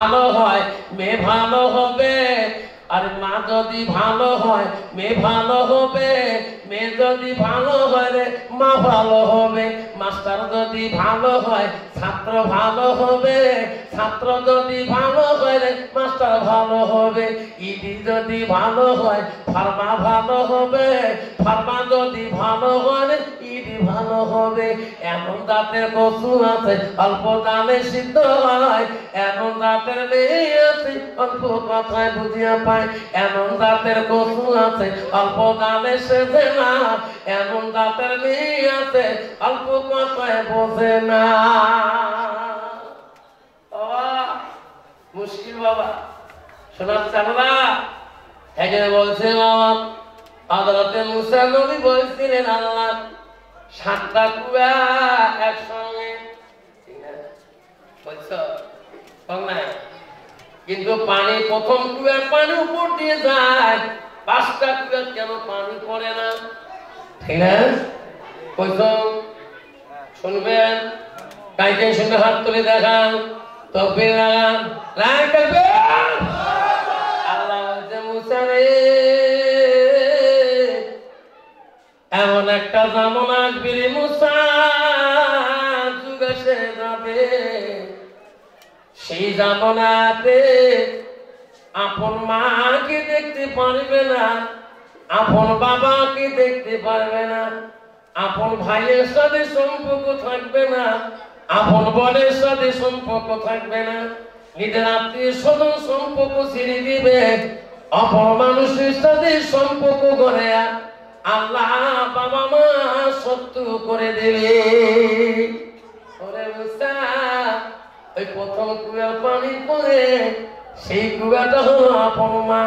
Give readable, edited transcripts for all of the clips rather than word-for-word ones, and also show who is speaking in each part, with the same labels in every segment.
Speaker 1: ভালো হয় মেয়ে ভালো হবে, আর মা যদি ভালো হয় মেয়ে ভালো হবে, মেয়ে যদি ভালো হয় রে মা ভালো হবে, মাস্টার যদি ভালো হয় ছাত্র ভালো হবে, ছাত্র যদি ভালো হয় রে মাস্টার ভালো হবে, ইডি যদি ভালো হয় ফার্মা ভালো হবে, ফার্মা যদি ভালো হয় ইডি ভালো হবে। এমন দাঁতের কচু আছে অল্প দামে সিদ্ধ হয়, এমন দাঁতের মেয়ে আছে অল্প কথায় বুঝিয়া পায়, এমন দাঁতের কচু আছে অল্প দামে সেজে না, এমন দাঁতের মেয়ে আছে অল্প কথায় বোঝে না। মুশকিল বাবা, শোনার চালা এখানে বলছে বাবা, আদালতে মুসা নবী বলছিলেন আল্লাহ 7টা কুয়া একসঙ্গে, কিন্তু পানি প্রথম কুয়ার পানি উপর দিয়ে যায়, 5টা কুয়ার কেন পানি পড়ে না? ঠিক না? শুনবেন, কাইকে শুনে হাত তুলে দেখান, তকবীর লাগান, আল্লাহ বলছে মুসা রে, এমন একটা জামন আসবি রে মুসা, যুগ এসে যাবে, সেই জামানাতে আপন মাকে দেখতে পারবে না, আপন বাবাকে দেখতে পারবে না, আপন ভাইয়ের সাথে সম্পর্ক থাকবে না, আপন বোনের সাথে সম্পর্ক থাকবে না, নিজের আত্মীয় স্বজন সম্পর্ক ছেড়ে দিবে, অপর মানুষের সাথে সম্পর্ক করে আল্লাহ বাবা মা শত্রু করে দেবে। ওরে মুসা, ওই প্রথম কুয়ার পানি পড়ে সেই কুয়াটা হলো আপন মা,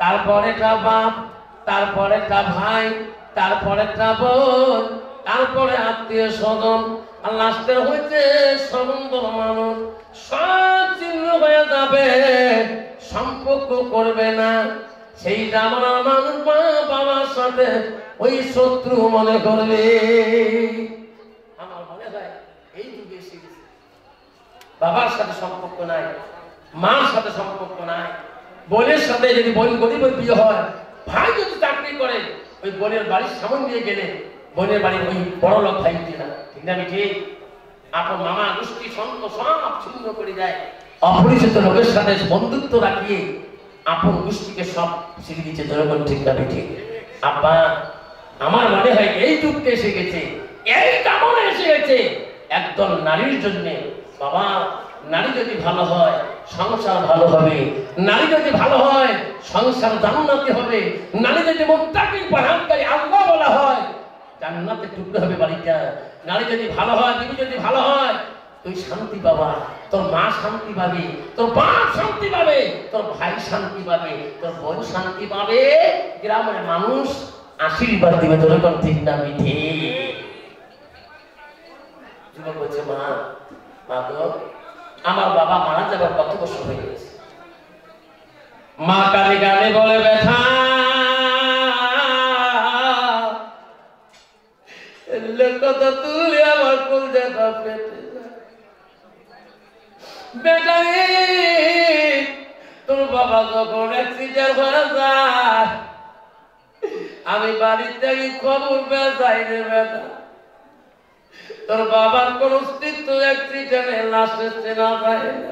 Speaker 1: তারপরেটা বাপ, তারপরেটা ভাই, তারপরেটা বোন, তারপরে আত্মীয় স্বজন, আর লাস্টে হইতে সমন্দর মানুষ, সব চিহ্ন হয়ে যাবে, সম্পর্ক করবে না। সেই জামানার মানুষ মা বাবার সাথে ওই শত্রু মনে করবে। আমার মনে হয় এই যুগে এসে গেছে, বাবার সাথে সম্পর্ক নাই, মার সাথে সম্পর্ক নাই, বোনের সাথে যদি বোন গরিবের বিয়ে হয়, ভাই যদি চাকরি করে ওই বোনের বাড়ির সামন দিয়ে গেলে বোনের বাড়ির ওই বড় লোক ভাই উঠে না, ঠিক না? ঠিক। আপন মামা গোষ্ঠী সন্ত সব ছিন্ন করে যায়, অপরিচিত লোকের সাথে বন্ধুত্ব রাখিয়ে আপন গোষ্ঠীকে সব ছেড়ে দিচ্ছে, জনগণ, ঠিক না? ঠিক। আব্বা, আমার মনে হয় এই যুগকে এসে গেছে, এই কামনা এসে গেছে একদল নারীর জন্য। বাবা, নারী যদি ভালো হয় সংসার ভালো হবে, নারী যদি ভালো হয় সংসার জান্নাতি হবে, নারী যদি মুত্তাকি পরহেজগারী আল্লাহ বলা হয় জান্নাতে টুকরো হবে বাড়িটা, নারী যদি ভালো হয়, বিবি যদি ভালো হয়, তুই শান্তি পাবা, তোর মা শান্তি পাবে, তোর বাপ শান্তি পাবে, তোর ভাই শান্তি পাবে, তোর বোন শান্তি পাবে, গ্রামের মানুষ আশীর্বাদ দিবে, তোর কোন ঠিক না? মিঠে যুবক বলছে, মা মা গো, আমার বাবা মারা যাবার কত বছর হয়ে গেছে। মা কানে কানে বলে, ব্যথা কথা তুলে আমার কলজাটা পেটে যায়। বেটা, তোর বাবা যখন অ্যাক্সিডেন্ট হয়ে যায়, আমি বাড়ির থেকে খবর পেয়ে যাই রে বেটা, তোর বাবার কোন অস্তিত্ব অ্যাক্সিডেন্টে লাশে চেনা যায় না।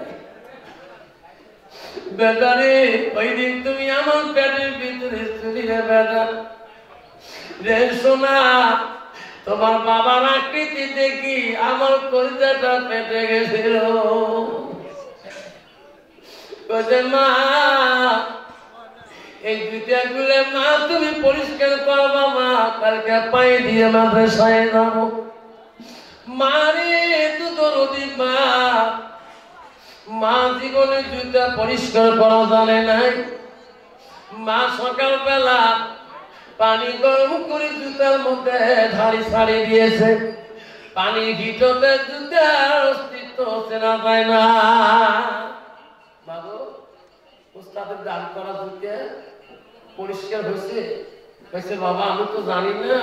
Speaker 1: বেটা রে, ওই দিন তুমি আমার পেটের ভিতরে ছিলি রে বেটা রে। শোনা, তোমার বাবার আকৃতি দেখি আমার কলজাটা পেটে গেছিল। মা, এই দুইটা গুলে মা তুমি পরিষ্কার করবা, মা কালকে পায়ে দিয়ে মাদ্রাসায় যাবো। মারে তো দরদি মা, মা জীবনে জুতা পরিষ্কার করা জানে নাই। মা সকালবেলা পানি গরম করে জুতার মধ্যে ধারি ছাড়ি দিয়েছে, পানি হিটতে জুতার অস্তিত্ব চেনা যায় না। বাবু, উস্তাদের দান করা জুতা পরিষ্কার হয়েছে? বলছে, বাবা আমি তো জানি না,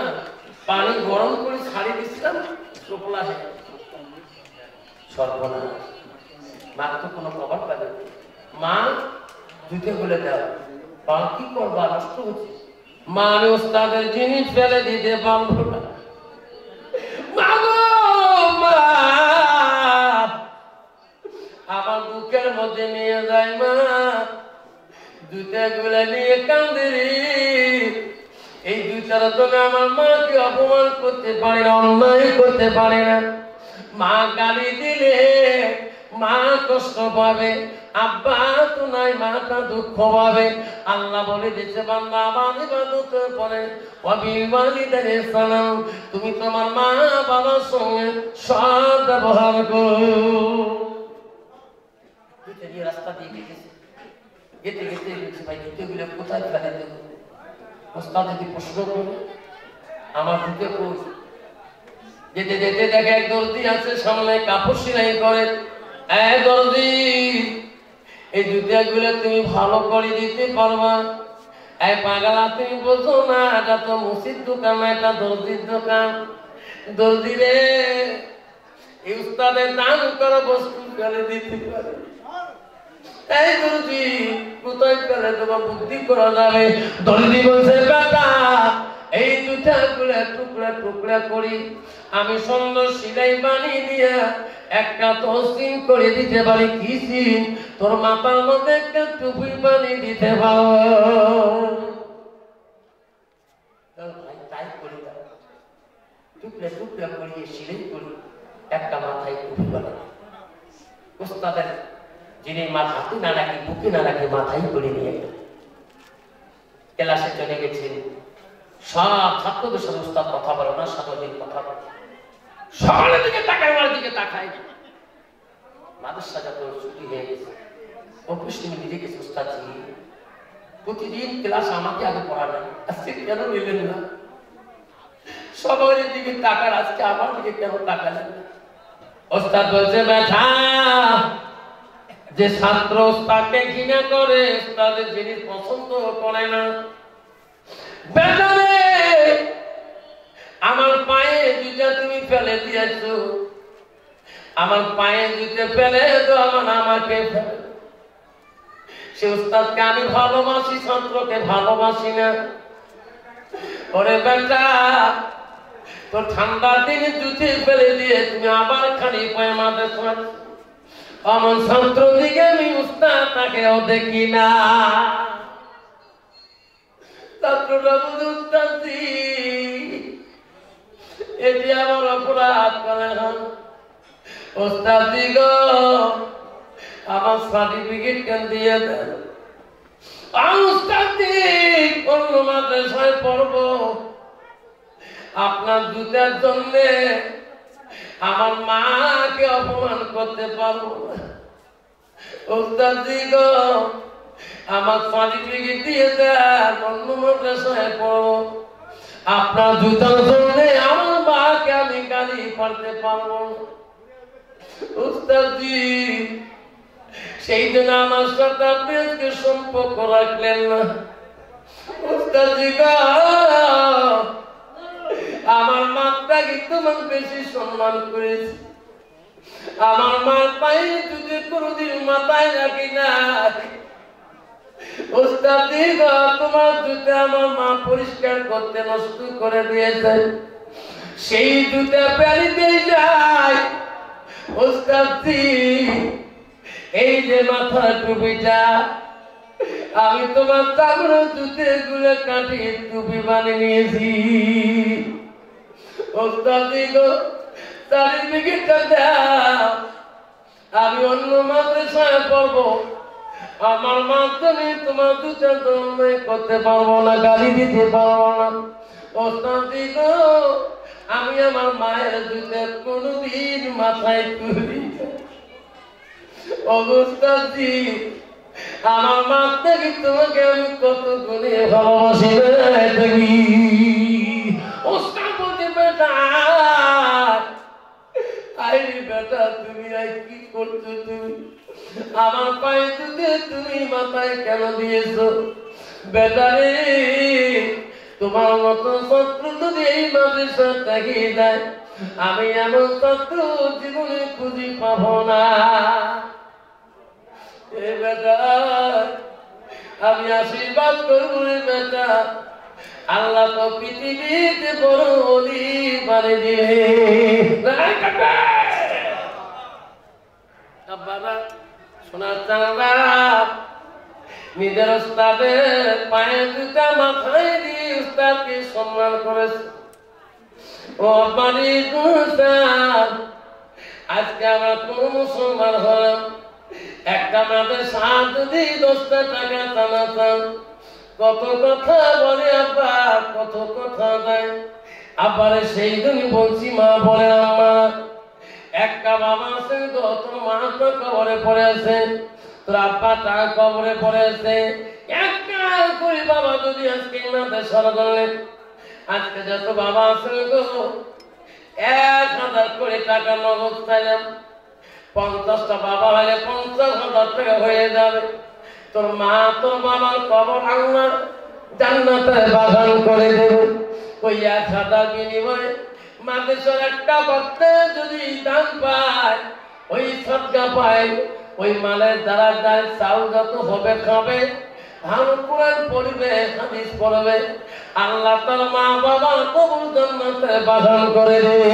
Speaker 1: পানি গরম করে ছাড়ি দিচ্ছিলাম, সর্বনাশ। মার তো কোনো খবর পাবে না। মা জুতে বলে দাও, মা কি করবা, নষ্ট হচ্ছে। মা আমি ওস্তাদের জিনিস ফেলে দিতে পারবো না। মা গো মা, আমার বুকের মধ্যে নিয়ে যায় মা, জুতা গুলা নিয়ে কান্দেরি। এই জুতার জন্য আমার মাকে অপমান করতে পারে না, অন্যায় করতে পারে না। মা গালি দিলে মা কষ্ট পাবে, আব্বা তো নাই, মাটা দুঃখ পাবে। আল্লাহ বলে দিচ্ছে বান্দা আমার ইবাদতের পরে ওয়াবিল ওয়ালিদাইনি ইহসানান, তুমি তোমার মা বাবার সঙ্গে সৎ ব্যবহার করো। এই রাস্তা দিয়ে গেছে, গেতে গেতে বলছে ভাই জুতোগুলো কোথায় ফেলে দেবো? ওস্তাদ যদি প্রশ্ন করে আমার জুতো কই? যেতে যেতে দেখে এক দর্জি আছে সামনে, কাপড় সেলাই করে। দর্জি, এই জুতাগুলো তুমি ভালো করে দিতে পারবা? পাগলা তুমি বলছো না, এটা তো মুসির দোকান না, এটা দর্জির দোকান। দর্জি রে, এই উস্তাদের দাম করা বস্তু ফেলে দিতে পারে। এই দর্জি কোথায় ফেলে তোমার বুদ্ধি করা যাবে? দর্জি বলছে বেটা, এই জুতাগুলো টুকরা টুকরা করি আমি সুন্দর সিলাই বানিয়ে দিয়া একটা তহসিল করে দিতে পারি। কি সিন? তোর মাথার মধ্যে একটা টুপি বানিয়ে দিতে পারো। তাই করি, টুকরা টুকরা করিয়ে সিলাই করি, একটা মাথায় টুপি বানাই। ওস্তাদের যিনি হাতে না রাখি, বুকে না রাখি, মাথায় করে নিয়ে ক্লাসে চলে গেছেন। সব ছাত্রদের সাথে উস্তাদ কথা বলো না, সারাদিন কথা বলে, সকালের দিকে তাকায়, আমার দিকে তাকায়। মাদ্রাসা যত ছুটি হয়ে গেছে, অফিস তুমি নিজে গেছে, উস্তাদজি প্রতিদিন ক্লাস আমাকে আগে পড়ালেন, আজকে কেন নিলেন না? সবার দিকে তাকার, আজকে আমার দিকে কেন তাকালেন না? ওস্তাদ বলছে বেটা, যে ছাত্র ওস্তাদকে ঘৃণা করে, ওস্তাদের জিনিস পছন্দ করে না। বেটা রে, আমার পায়ে জুতা তুমি ফেলে দিয়েছো, আমার পায়ে জুতে ফেলে তো আমাকে ফেলে। সে উস্তাদকে আমি ভালোবাসি, ছাত্রকে ভালোবাসি না। ওরে বেটা, তোর ঠান্ডার দিনে জুতে ফেলে দিয়ে তুমি আবার খালি পায়ে মাদ্রাসা, আমার ছাত্র দিকে আমি উস্তাদ তাকেও দেখি না। ছাত্রটা বুঝে উস্তাদজি এটি আমার অপরাধ করে না। ওস্তাদজি গো, আমার সার্টিফিকেট কেন দিয়ে দেন? ওস্তাদজি অন্য মাদ্রাসায় পড়বো, আপনার জুতার জন্য আমার মাকে অপমান করতে পারবো না। ওস্তাদজি গো, আমার সার্টিফিকেট দিয়ে দেন, অন্য মাদ্রাসায় পড়বো, আপনার জুতার জন্য আমার মাকে আমি গালি পারতে পারবো না। উস্তাদজি সেই জন্য আমার সাথে আপনি আজকে সম্পর্ক রাখলেন না। উস্তাদজি গো, আমার মাটাকে তোমার বেশি সম্মান করেছি, আমার মার পায়ে যদি কোনদিন মাথায় রাখি না। উস্তাদজি গো, তোমার জুতা আমার মা পরিষ্কার করতে নষ্ট করে দিয়েছে, সেই জুতা ফেলিতে যায়। উস্তাদজি এই যে মাথার টুপিটা, আমি তোমার চামড়া জুতে গুলো কাটিয়ে টুপি বানিয়ে নিয়েছি। উস্তাদজি গো, সার্টিফিকেটটা দাও, আমি অন্য মাদ্রাসায় পড়বো, আমার মাধ্যমে তোমার জুতা জন্ম করতে পারবো না, গালি দিতে পারবো না। উস্তাদজি গো, আমি আমার মায়ের জুতা কোনদিন মাথায় তুলি। উস্তাদজি আমার মা থেকে তোমাকে আমি কত গুণে ভালোবাসি তুমি। উস্তাদ বলতে বেটা, আই বেটা তুমি কি করছো? তুমি আমার পায়ে জুতে তুমি মাথায় কেন দিয়েছো? বেটা রে, তোমার মতো ছাত্র যদি এই মাদ্রাসা তাকিয়ে দেয়, আমি এমন ছাত্র জীবনে খুঁজে পাবো না। এ বেটা আমি আশীর্বাদ করবো রে বেটা, আল্লাহ তো পৃথিবীতে বড় অলি বানিয়ে দিবে। আব্বারা শোনার চাঁদা নিজের উস্তাদের পায়ে জুতা মাথায় দিয়ে উস্তাদকে সম্মান করেছে। ও বাড়ি উস্তাদ, আজকে আমরা কোন মুসলমান হলাম, একটা মাদের সাথ যদি 10টা টাকা চালাতাম, কত কথা বলে আব্বা, কত কথা দেয়। আব্বারে সেই দিন বলছি মা বলে আম্মা, একটা বাবা আছে তো, তোর মা তো কবরে পড়ে আছে, তোর আব্বা তার কবরে পড়ে আছে, একটা করে বাবা যদি আজকে মাথায় সরা করলেন, আজকে যত বাবা আছে গো 1000 করে টাকা নগদ চাইলাম, 50টা বাবা হলে 50,000 টাকা হয়ে যাবে। তোর মা তোর বাবার কবর আল্লাহ জান্নাতের বাগান করে দেবে। ওই 1000 বিনিময়ে মাদেশের একটা বক্তা যদি দান পায়, ওই সদকা পায়, ওই মালের দ্বারা যায় চাউল যত হবে খাবে, ধান কোরআন পড়বে, হাদিস পড়বে, আল্লাহ তার মা বাবার কবর জান্নাতের বাগান করে দেবে।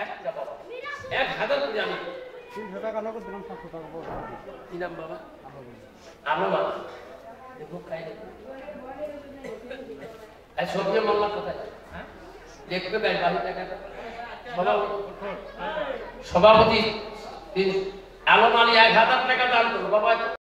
Speaker 1: একটা বাবা 1000 করে আমি
Speaker 2: 300 টাকা নগদ দিলাম, 500 টাকা বড়
Speaker 1: কি নাম বাবা? আমার বাবা দেখো খাই সবজি মোল্লা কোথায়? দেখতে দেয় বাড়ি টাকাটা সভাপতি আলম আলী 1000 টাকা দান করলো বাবা।